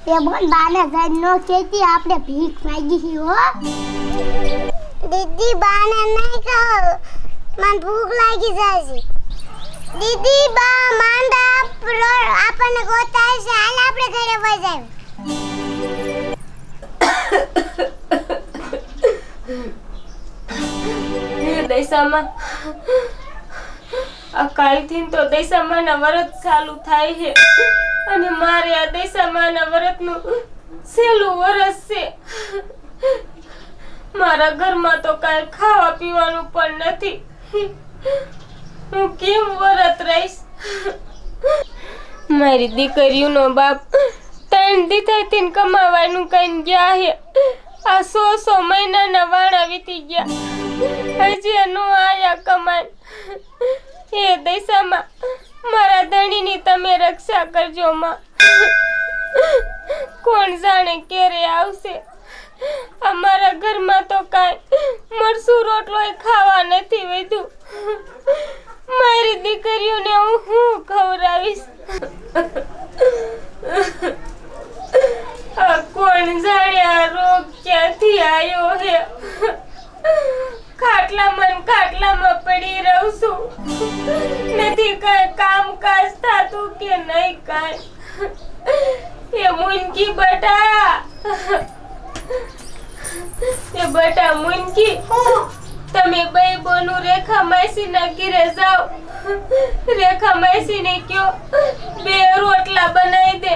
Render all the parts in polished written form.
એ બોલ બાને જઈ નો કેતી આપણે ભીખ માંગી છી હો દીદી બાને નહીં કહો મને ભૂખ લાગી જાય છે દીદી બા માંદા આપણને ગોતાય છે હાલ આપણે ઘરે વઈ જાય દૈસામાં આ કાલથી તો દૈસામાના વ્રત ચાલુ થાય છે અને મારે આ દૈસામાના વ્રતનું છેલ્લું વરસ છે મારા ઘરમાં તો કાંઈ ખાવા પીવાનું પણ નથી હું કેમ વ્રત રહીશ મારી દીકરીઓનો બાપ 3 દીથી કમાવાનું કઈ ગયા છે આ 100 મહિનાના વાણા વીતી ગયા હજી નો આયા કમાન એ દૈસામાં મારા ધણીની તમે રક્ષા કરજો માં કોણ જાણે ક્યારે આવશે અમારા ઘરમાં તો કાંઈ મરસું રોટલો ખાવા નથી વધ્યું મારી દીકરીઓને હું ખવડાવીશ કોણ જાણે આ રોગ ક્યાંથી આવ્યો હે ખાટલામાં પડી રહું છું નથી કઈ કામકાજ થાતું કે નહીં કાંઈ એ મુનકી બટા મુનકી તમે બે બોનું રેખા માસીના ઘરે જાઓ રેખા માસીને કયો 2 રોટલા બનાવી દે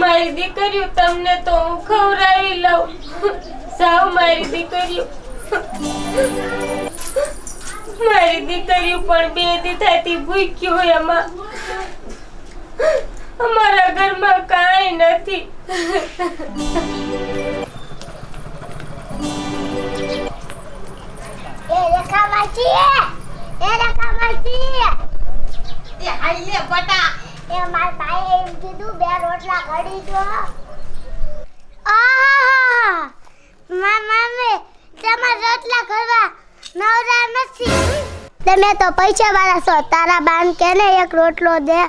મારી દીકરીઓ તમને તો હું ખવડાવી લઉં જાઓ મારી દીકરીઓ પણ 2 દીથાથી ભૂખ્યું હોય એમાં અમારા ઘરમાં કાંઈ નથી એ રેખા માસી એ આઈ લે બટા એ માર ભાઈ એમ કીધું 2 રોટલા ઘડી દો આહા મમ્મી તમાર રોટલા ઘરવા નવરા નથી તમે તો પૈસા વાળા છો તારા બાન કેને 1 રોટલો દે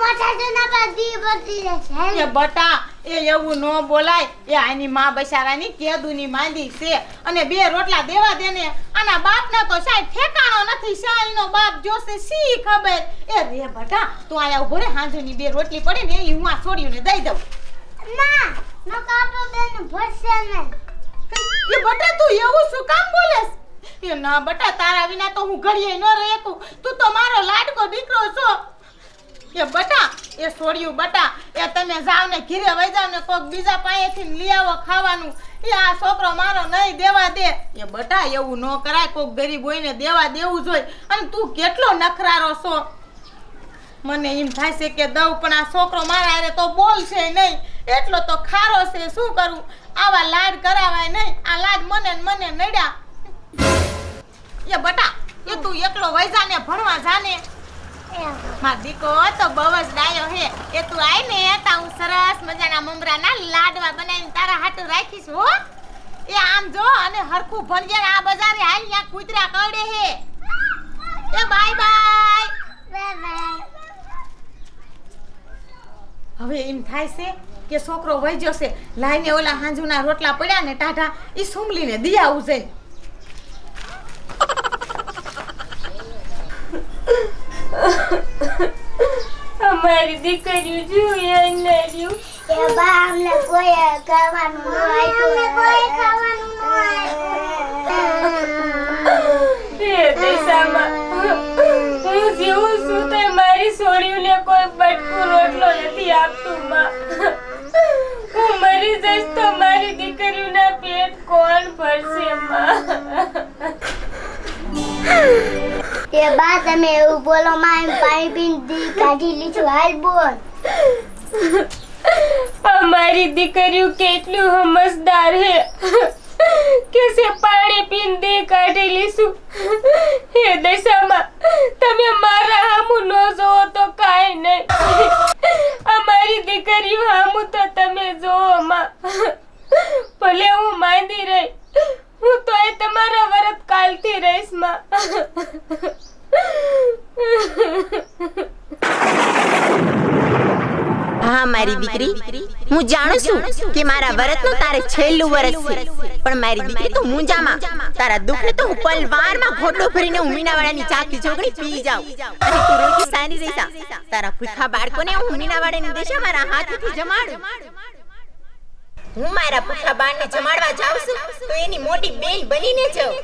મોટા જના પર દી બધી રહેશે એ બટા એ એવું ન બોલાય એ આની માં બસારાની કેદુની માંદી છે અને 2 રોટલા દેવા દે ને આના બાપને તો સાહેબ ઠેકાણો નથી સાઈનો બાપ જોશે સી ખબર એ રે બટા તું આયા ઉભો રે હાંજની 2 રોટલી પડી ને હું આ છોડીઓને દઈ દઉં ના નો કાપો બેન ભરશે ને એ બટા તું એવું શું કામ બોલેસ એ ના બટા તારા વિના તો હું ઘડીએ ન રહી શકું તું તો મારો લાડકો દીકરો છો એ બટા એ છોડ્યું બટા એ તમે જાવ ને ઘરે વઈ જાવ ને કોક બીજા પાસેથી લઈ આવો ખાવાનું એ આ છોકરો મારો નહીં દેવા દે એ બટા એવું ન કરાય કોક ગરીબ હોય ને દેવા દેવું જોઈએ અને તું કેટલો નખરારો છો મને એમ થાય છે કે દઉં પણ આ છોકરો મારા હારે તો બોલશે નહીં એટલો તો ખારો છે શું કરું આવા લાડ કરાવાય નહીં આ લાડ મને નડ્યા એ બટા એ તું એકલો વઈ જાને ભણવા જાને માર દીકો તો બહુ જ ડાયો હે એ તું આય ને તા હું સરસ મજાના મમરાના લાડવા બનાવીને તારા હાટુ રાખીશ હો એ આમ જો અને હરખું ભણજે આ બજારે હાલ યા કૂતરા કડે હે એ બાય બાય હવે એમ થાય છે કે છોકરો વઈ જશે લાઈને ઓલા હાંજુના રોટલા પડ્યા ને ટાઢા ઈ સુમલીને દી આવું છે અમારી દીકરીઓ જોઈએ નર્યું એ બા અમને કોઈ ખાવાનું ન આપ્યું એ દશામાં હું જીવું છું તે મારી છોડીઓને કોઈ બટકું રોટલો નથી આપતું માં હું મરી જઈશ તો મારી દીકરીઓના પેટ કોણ ભરશે માં એ બા તમે એવું બોલો માં પાણી પીને દી કાઢી લીધું હાલ બોલ અમારી દીકરીઓ કેટલું સમજદાર હે કે સે પાણી પીને દી કાઢી લીધું હે દશામાં તમે મારા હામું ન જોવો તો કાંઈ નહીં અમારી દીકરીઓ હામું તો તમે જોવો માં ભલે હું માંદી રહી હું તો એ તમારા વ્રત કાલથી રહીશ માં હા મારી દીકરી હું જાણું છું કે મારા વરતનું તારે છેલ્લું વરસ છે, પણ મારી દીકરી તું મૂંઝામાં. તારા દુઃખને તો હું પલવારમાં ઘોટલો ભરીને હું મીનાવાળાની ચાકી ચોગડી પી જાઉં અને તું રોટી સાની રહેશા. તારા ભૂખા બાળકોને હું મીનાવાળાની દેશા મારા હાથેથી જમાડું. હું મારા ભૂખા બાળને જમાડવા જાઉં છું તો એની મોટી બેન બનીને જાઉં.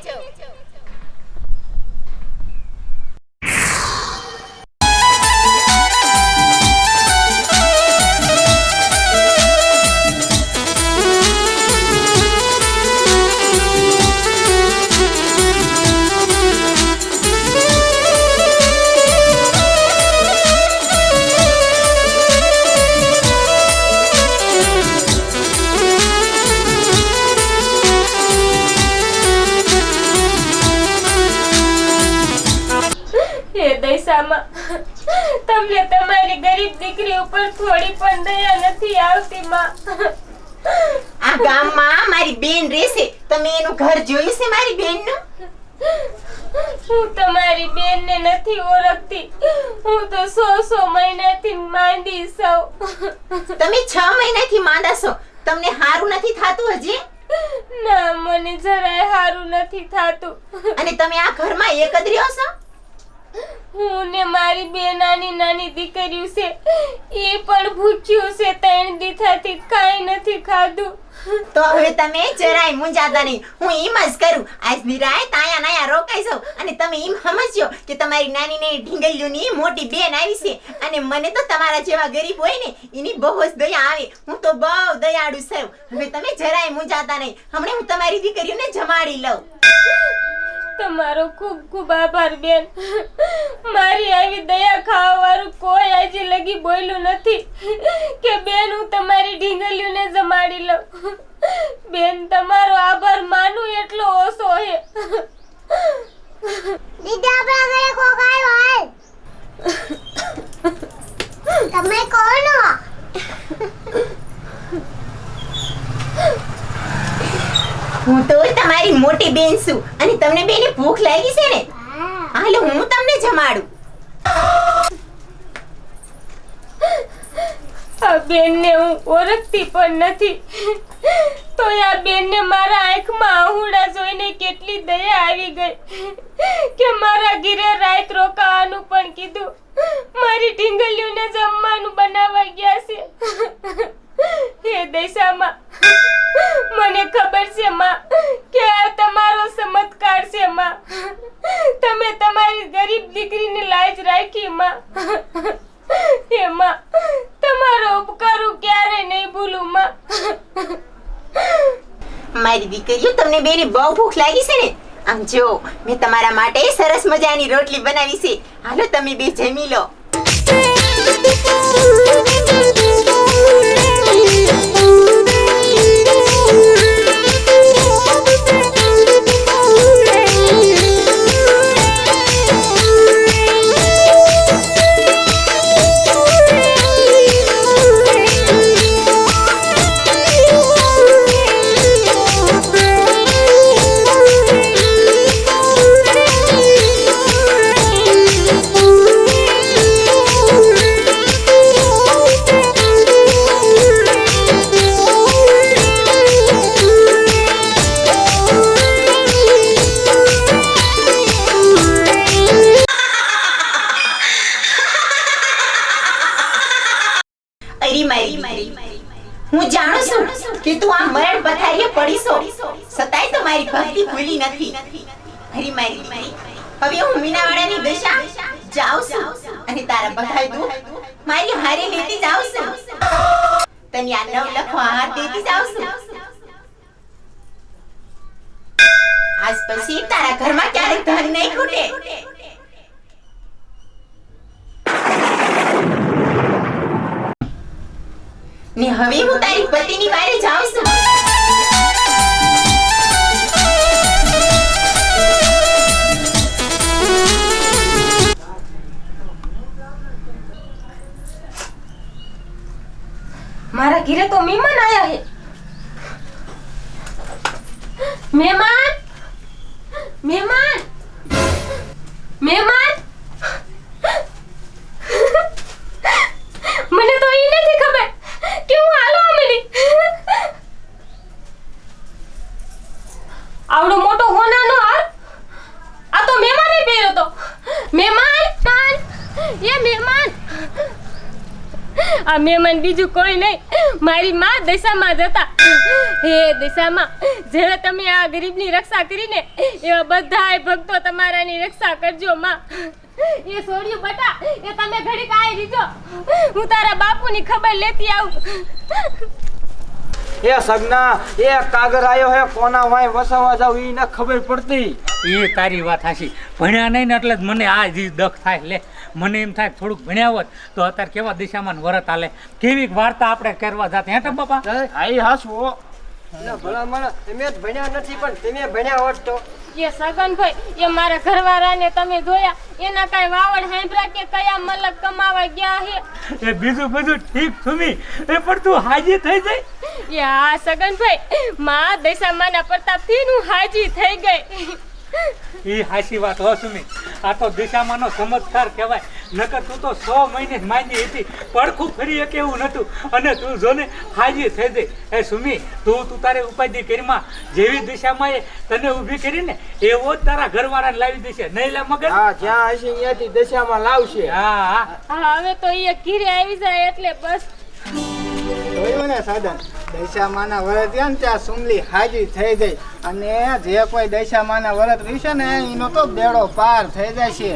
તમને તમારી ગરીબ દીકરી ઉપર થોડી પણ દયા નથી આવતી માં. આ ગામમાં મારી બેન રહેશે, તમે એનું ઘર જોયું છે મારી બેનનું? હું તમારી બેનને નથી ઓળખતી. હું તો 100 મહિનાથી માંદી છું. તમે 6 મહિનાથી માંદા છો, તમને હારું નથી થાતું હજી? ના, મને જરાય હારું નથી થાતું. અને તમે આ ઘરમાં એક જ રહ્યો છો? હું ને મારી બે નાની દીકરીઓ છે, એ પણ ભૂખ્યું છે. 3 દિવસથી કાંઈ નથી ખાધું. તો હવે તમે જરાય મૂંઝાતા નહીં. હું એમ જ કરું, આજ નિરાય તાયા નાયા રોકાઈ જાઉં અને તમે એમ સમજ્યો કે તમારી નાની નાની ઢીંગલીઓની મોટી બેન આવી છે. અને મને તો તમારા જેવા ગરીબ હોય ને એની બહુ જ દયા આવે. હું તો બહુ દયાળુ છું. હવે તમે જરાય મૂંઝાતા નહીં. હમણાં હું તમારી દીકરીઓને જમાડી લઉં. તમારો ખૂબ ખૂબ આભાર બેન. મારી આવી દયા ખાવા વાળું કોઈ આજે લગી બોલ્યું નથી કે બેન હું તમારી ઢીંગલીઓને જમાડી લઉં. બેન, તમારો આભાર માનું એટલો ઓછો છે. દીદી આપણા ઘરે કોક આવ્યો હાલ. તમે કોણ હો? હું તો તમારી મોટી બેન છું અને તમને બેને ભૂખ લાગી છે ને? હાલો હું તમને જમાડું. આ બેનને હું ઓળખતી પણ નથી, તો આ બેનને મારા આંખમાં આહુડા જોઈને કેટલી દયા આવી ગઈ કે મારા ઘરે રાત રોકાવાનું પણ કીધું. મારી ઢીંગલીઓને જમવાનું બનાવવા ગયા છે. હે દશામાં, મને ખબર છે માં કે આ તમારો ચમત્કાર છે માં. તમે તમારી ગરીબ દીકરીની લાજ રાખી માં. હે માં, તમારો ઉપકાર હું ક્યારે નહીં ભૂલું માં. મારી દીકરીઓ, તમને બેને બહુ ભૂખ લાગી છે ને? આમ જો, મેં તમારા માટે સરસ મજાની રોટલી બનાવી છે. હાલો તમે બે જમી લો. હું જાણું છું કે તું આ મરણ પથારીએ પડી છો, છતાંય તો મારી ભક્તિ ભૂલી નથી. હરી મારી દીકરી, હવે હું મીનાવાળાની દશા જાઉં છું અને તારા બધાય દુઃખ મારી હારે લેતી જાઉં છું. તને આ 9 લખો હાથ દેતી જાઉં છું. આજ પછી તારા ઘરમાં ક્યારેય ધન નહીં ખૂટે. ને હવે હું તારી પતિની વારે જાઉં છું. મારા ઘરે તો મહેમાન આયા હે. મહેમાન, મહેમાન, મહેમાન. મને તો ઈ નથી ખબર કે હું હાલો અમે મહેમાન બીજું કોઈ નહીં, મારી માં દશામાં જ હતા. હે દશામાં, જેવે તમે આ ગરીબની રક્ષા કરીને એવા બધાય ભક્તો તમારાની રક્ષા કરજો માં. એ છોડ્યું બટા, એ તમે ઘડીક આઈ રીજો, હું તારા બાપુની ખબર લેતી આવું. એ સગના એ કાગર આયો હે કોના વાય વસાવા જાવ ઈ ન ખબર પડતી. એ તારી વાત હાશી. ભણ્યા નહીં ને એટલે જ મને આ જ દખ થાય. લે મને એમ થાય થોડુંક ભણ્યા હોત તો અત્યારે કેવા દિશામાં વરત હાલે, કેવી વાર્તા આપણે કરવા જાતે. હે બાપા? આઈ હાસવો ભલા મને તમે જ ભણ્યા નથી પણ તમે ભણ્યા હોત તો. એ સગનભાઈ, એ મારા ઘરવાળાને તમે જોયા, એના કાંઈ વાવડ હાંભળ્યા કે કયા મલક કમાવા ગયા હે? એ બીજું બધું ઠીક સુમી, એ પણ તું હાજી થઈ જાય. એ હા સગનભાઈ, માં દશામાના પ્રતાપથી હું હાજી થઈ ગઈ. એ હાચી વાત હો સુમી. આ તો દિશામાંનો ચમત્કાર કહેવાય. નકર તું તો 100 મહિને માંગી હતી, પડખું ફરી એક એવું નતું, અને તું જો ને હાજી થઈ જઈ. એ સુમી, તું તારે ઉપાધિ કરીમાં જેવી દિશામાં એ તને ઊભી કરીને એવો જ તારા ઘરવાળાને લાવી દેશે. નહીં લે મગર? હા, જ્યાં હશે ત્યાંથી દશામાં લાવશે. હા. હવે તો એ ઘીરે આવી જાય એટલે બસ. જોયું ને સાધન, દશામાના વરત થયા ને ત્યાં સુમલી હાજી થઈ ગઈ, અને જે કોઈ દશામાના વરત રહેશે ને એનો તો બેડો પાર થઈ જાય છે.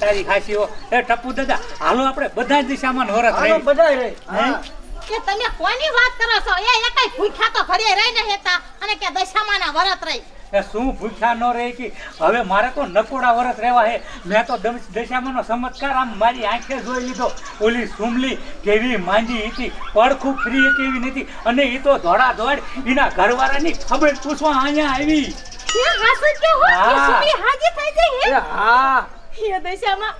તારી હાચી હો. એ ટપુ દાદા, હાલો આપણે બધા જ દિશામાં વરત હાલો રહી. બધાય રે. હા. કે તમે કોની વાત કરો છો? એ એકાઈ ભૂખ્યા તો ઘરે રહી ન હેતા અને કે દશામાના વરત રહી. એ શું ભૂખ્યા ન રહી કે હવે મારે તો નકોડા વરસ રહેવા હે. મેં તો દશામાનો ચમત્કાર આમ મારી આંખે જોઈ લીધો. ઓલી સુમલી કેવી માંજી હતી, પડખું ફ્રી કેવી નથી, અને એ તો ધોળા ધોળ એના ઘરવાળાની ખબર પૂછવા અહીંયા આવી. એ હાસુ કે હો કે હા. સુમી હાજી થઈ જાય એ હા હે? એ દશામાં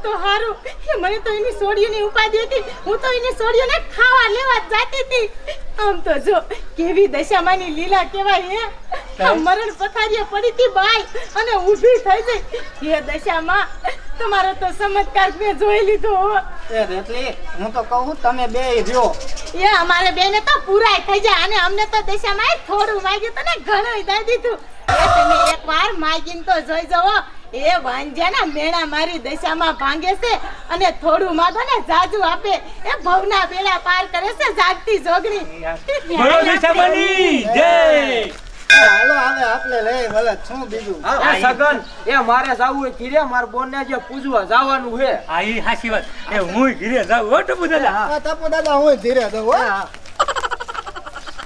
તો હારું. એ મને તો એની સોડીઓની ઉપાધિ હતી, હું તો એની સોડીઓને ખાવા લેવા જ જાતી હતી. આમ તો જો કેવી દશામાની લીલા કહેવાય હે. આ મરણ પથારીએ પડી હતી બાઈ અને ઊભી થઈ ગઈ. હે દશામાં, તમારો તો ચમત્કાર મેં જોઈ લીધો હો. એ રેટલી, હું તો કહું તમે બે રહ્યો. એ અમારે બેને તો પૂરાય થઈ જાય, અને અમને તો દશામાં થોડું માગ્યું તો ને ઘણું દઈ દીધું. એ તમે એકવાર માગીને તો જોઈ જવો. એ વાંજાના મેણા મારી દશામાં ભાંગે છે, અને થોડું માગો ને જાજુ આપે. એ ભવના બેડા પાર કરે છે જાગતી જોગણી. બોલો દિશામાની જય. હાલો હવે આપણે લઈ ભલે શું બીજું. એ સગન એ મારે જાવું એ કીરે માર બોનને જે પૂજવા જવાનું છે. આ ઈ હાચી વાત. એ હું ઘીરે જાઉં હો ટપુ દાદા. તપુ દાદા હું ધીરે દઉં હો.